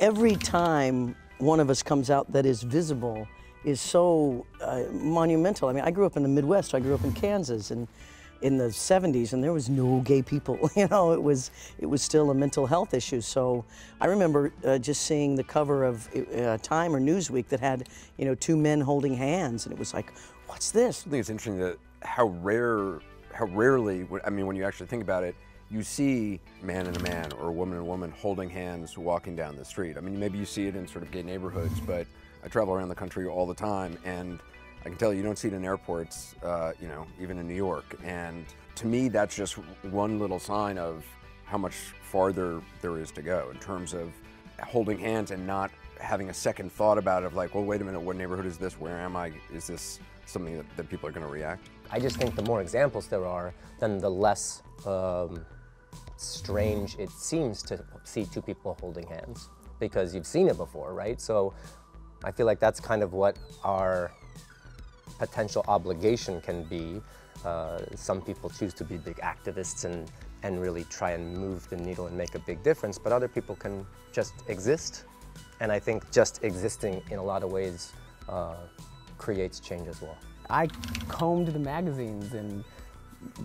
every time one of us comes out that is visible is so monumental. I mean, I grew up in the Midwest. I grew up in Kansas and in the 70s, and there was no gay people. You know, it was still a mental health issue. So I remember just seeing the cover of Time or Newsweek that had, you know, two men holding hands, and it was like, what's this? I think it's interesting that how rarely, I mean, when you actually think about it, you see a man and a man or a woman and a woman holding hands walking down the street. I mean, maybe you see it in sort of gay neighborhoods, but I travel around the country all the time, and I can tell you don't see it in airports, you know, even in New York. And to me, that's just one little sign of how much farther there is to go in terms of holding hands and not having a second thought about it of like, well, wait a minute, what neighborhood is this? Where am I? Is this something that people are going to react? I just think the more examples there are, then the less strange it seems to see two people holding hands, because you've seen it before, right? So I feel like that's kind of what our potential obligation can be. Some people choose to be big activists and really try and move the needle and make a big difference, but other people can just exist. And I think just existing in a lot of ways creates change as well. I combed the magazines and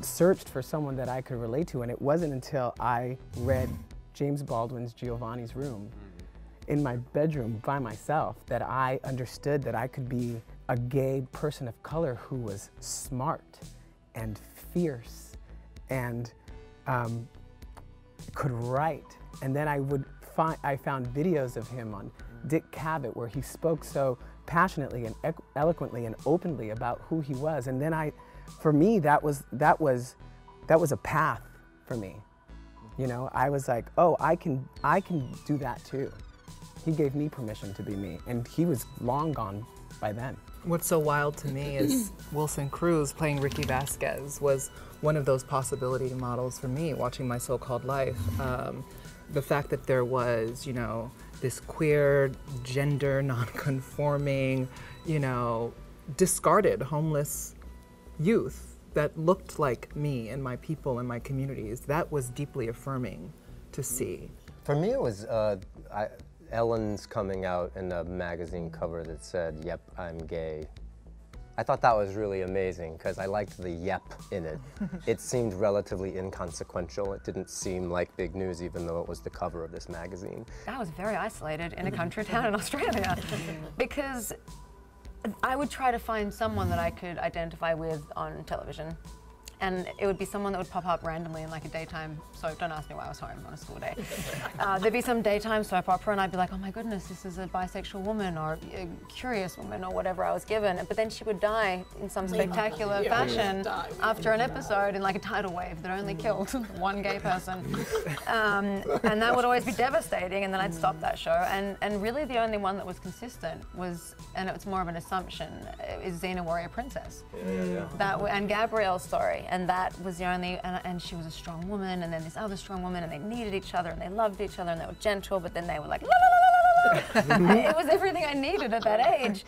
searched for someone that I could relate to, and it wasn't until I read James Baldwin's Giovanni's Room in my bedroom by myself that I understood that I could be a gay person of color who was smart and fierce and could write. And then I found videos of him on Dick Cavett where he spoke so passionately and eloquently and openly about who he was. And then for me, that was a path for me. You know, I was like, oh, I can do that too. He gave me permission to be me, and he was long gone by then. What's so wild to me is Wilson Cruz playing Ricky Vasquez was one of those possibility models for me, watching My So-Called Life. The fact that there was, you know, this queer, gender non-conforming, you know, discarded homeless youth that looked like me and my people and my communities, that was deeply affirming to see. For me, it was Ellen's coming out in a magazine cover that said, "Yep, I'm gay." I thought that was really amazing because I liked the "yep" in it. It seemed relatively inconsequential. It didn't seem like big news, even though it was the cover of this magazine. I was very isolated in a country town in Australia because I would try to find someone that I could identify with on television. And it would be someone that would pop up randomly in like a daytime soap. Don't ask me why I was home on a school day. There'd be some daytime soap opera and I'd be like, oh my goodness, this is a bisexual woman or a curious woman or whatever I was given. But then she would die in some spectacular fashion after an episode in like a tidal wave that only killed one gay person. And that would always be devastating, and then I'd stop that show. And really the only one that was consistent was, and it was more of an assumption, is Xena Warrior Princess. And Gabrielle's story. And that was the only, and she was a strong woman, and then this other strong woman, and they needed each other, and they loved each other, and they were gentle, but then they were like, la, la, la, la, la, la. It was everything I needed at that age.